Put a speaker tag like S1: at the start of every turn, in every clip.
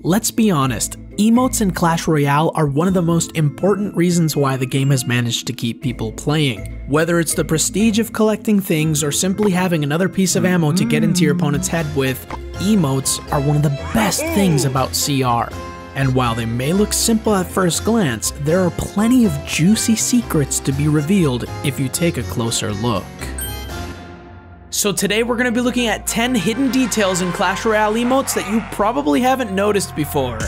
S1: Let's be honest, emotes in Clash Royale are one of the most important reasons why the game has managed to keep people playing. Whether it's the prestige of collecting things or simply having another piece of ammo to get into your opponent's head with, emotes are one of the best things about CR. And while they may look simple at first glance, there are plenty of juicy secrets to be revealed if you take a closer look. So today we're going to be looking at 10 hidden details in Clash Royale emotes that you probably haven't noticed before.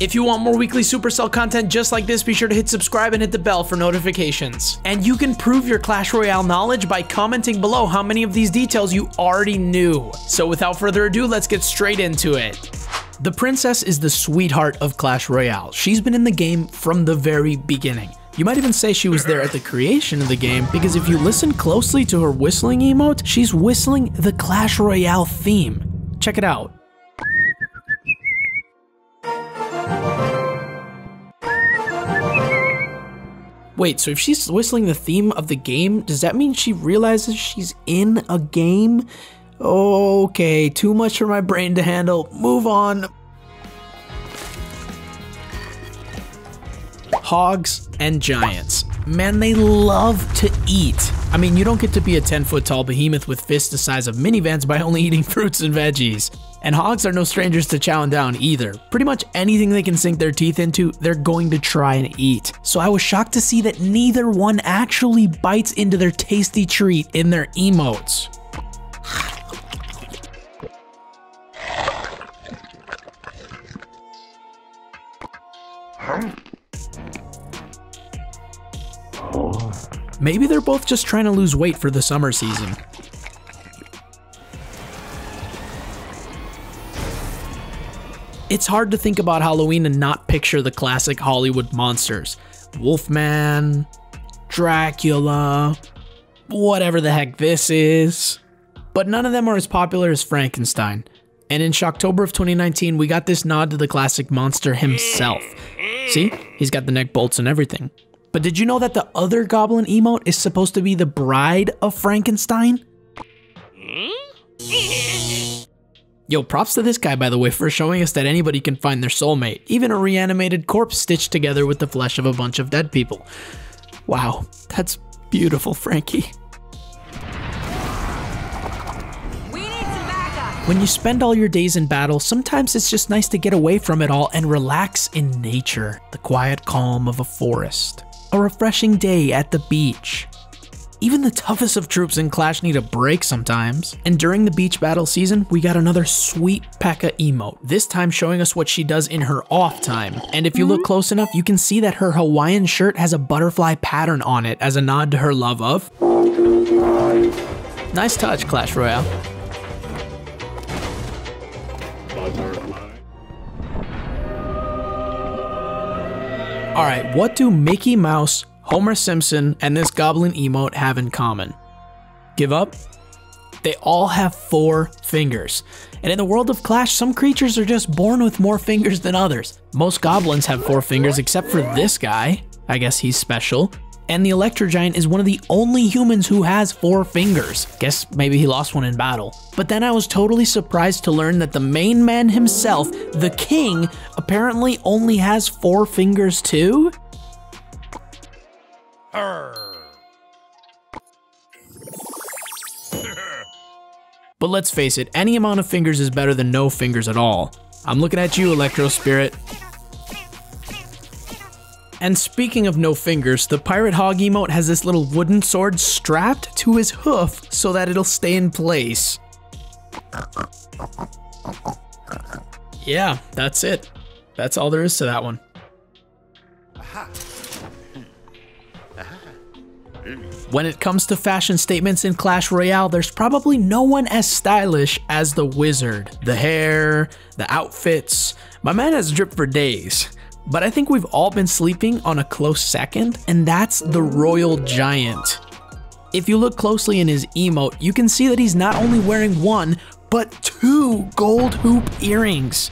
S1: If you want more weekly Supercell content just like this, be sure to hit subscribe and hit the bell for notifications. And you can prove your Clash Royale knowledge by commenting below how many of these details you already knew. So without further ado, let's get straight into it. The princess is the sweetheart of Clash Royale. She's been in the game from the very beginning. You might even say she was there at the creation of the game, because if you listen closely to her whistling emote, she's whistling the Clash Royale theme. Check it out. Wait, so if she's whistling the theme of the game, does that mean she realizes she's in a game? Okay, too much for my brain to handle. Move on. Hogs and giants. Man, they love to eat. I mean, you don't get to be a 10-foot-tall behemoth with fists the size of minivans by only eating fruits and veggies. And hogs are no strangers to chowing down either. Pretty much anything they can sink their teeth into, they're going to try and eat. So I was shocked to see that neither one actually bites into their tasty treat in their emotes. Maybe they're both just trying to lose weight for the summer season. It's hard to think about Halloween and not picture the classic Hollywood monsters. Wolfman, Dracula, whatever the heck this is. But none of them are as popular as Frankenstein. And in Shocktober of 2019, we got this nod to the classic monster himself. See? He's got the neck bolts and everything. But did you know that the other goblin emote is supposed to be the bride of Frankenstein? Yo, props to this guy, by the way, for showing us that anybody can find their soulmate, even a reanimated corpse stitched together with the flesh of a bunch of dead people. Wow, that's beautiful, Frankie.
S2: We need some backup.
S1: When you spend all your days in battle, sometimes it's just nice to get away from it all and relax in nature, the quiet calm of a forest, a refreshing day at the beach. Even the toughest of troops in Clash need a break sometimes. And during the beach battle season, we got another sweet P.E.K.K.A emote, this time showing us what she does in her off time. And if you look close enough, you can see that her Hawaiian shirt has a butterfly pattern on it as a nod to her love of... Nice touch, Clash Royale. Alright, what do Mickey Mouse, Homer Simpson, and this goblin emote have in common? Give up? They all have 4 fingers. And in the world of Clash, some creatures are just born with more fingers than others. Most goblins have 4 fingers except for this guy. I guess he's special. And the Electro Giant is one of the only humans who has 4 fingers. Guess maybe he lost one in battle. But then I was totally surprised to learn that the main man himself, the king, apparently only has 4 fingers too? But let's face it, any amount of fingers is better than no fingers at all. I'm looking at you, Electro Spirit. And speaking of no fingers, the Pirate Hog emote has this little wooden sword strapped to his hoof so that it'll stay in place. Yeah, that's it. That's all there is to that one. When it comes to fashion statements in Clash Royale, there's probably no one as stylish as the Wizard. The hair, the outfits, my man has dripped for days. But I think we've all been sleeping on a close second, and that's the Royal Giant. If you look closely in his emote, you can see that he's not only wearing 1, but 2 gold hoop earrings.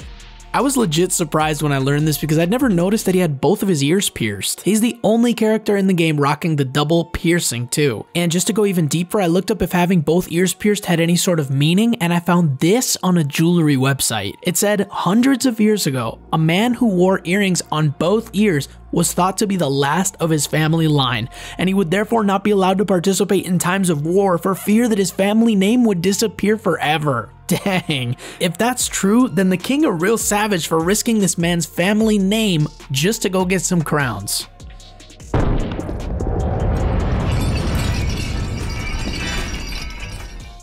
S1: I was legit surprised when I learned this because I'd never noticed that he had both of his ears pierced. He's the only character in the game rocking the double piercing too. And just to go even deeper, I looked up if having both ears pierced had any sort of meaning, and I found this on a jewelry website. It said, hundreds of years ago, a man who wore earrings on both ears was thought to be the last of his family line, and he would therefore not be allowed to participate in times of war for fear that his family name would disappear forever. Dang. If that's true, then the king a real savage for risking this man's family name just to go get some crowns.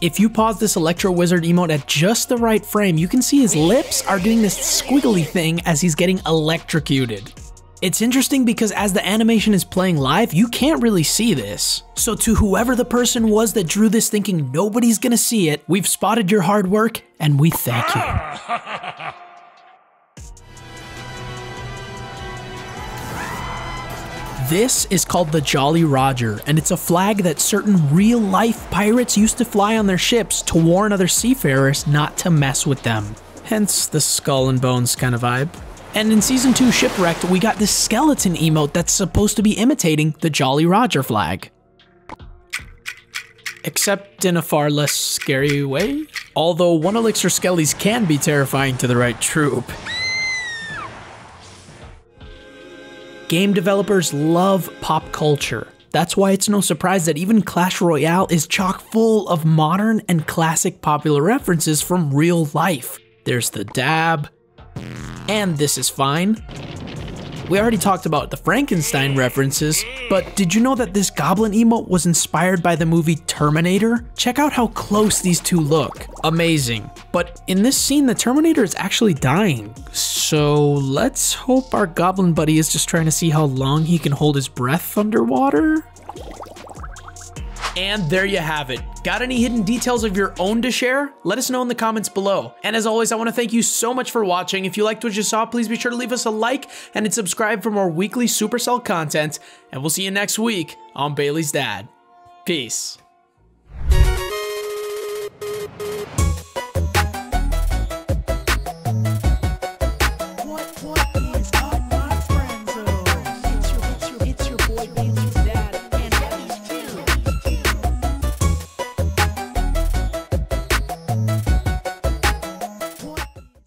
S1: If you pause this Electro Wizard emote at just the right frame, you can see his lips are doing this squiggly thing as he's getting electrocuted. It's interesting because as the animation is playing live, you can't really see this. So to whoever the person was that drew this thinking nobody's gonna see it, we've spotted your hard work and we thank you. This is called the Jolly Roger, and it's a flag that certain real-life pirates used to fly on their ships to warn other seafarers not to mess with them. Hence the skull and bones kind of vibe. And in Season 2 Shipwrecked, we got this skeleton emote that's supposed to be imitating the Jolly Roger flag. Except in a far less scary way. Although 1 Elixir Skellies can be terrifying to the right troop. Game developers love pop culture. That's why it's no surprise that even Clash Royale is chock full of modern and classic popular references from real life. There's the dab, and this is fine. We already talked about the Frankenstein references, but did you know that this goblin emote was inspired by the movie Terminator? Check out how close these two look. Amazing. But in this scene, the Terminator is actually dying. So let's hope our goblin buddy is just trying to see how long he can hold his breath underwater. And there you have it. Got any hidden details of your own to share? Let us know in the comments below. And as always, I want to thank you so much for watching. If you liked what you saw, please be sure to leave us a like and subscribe for more weekly Supercell content. And we'll see you next week on Bailey's Dad. Peace.
S3: What is up, my friends? It's your boy Bailey.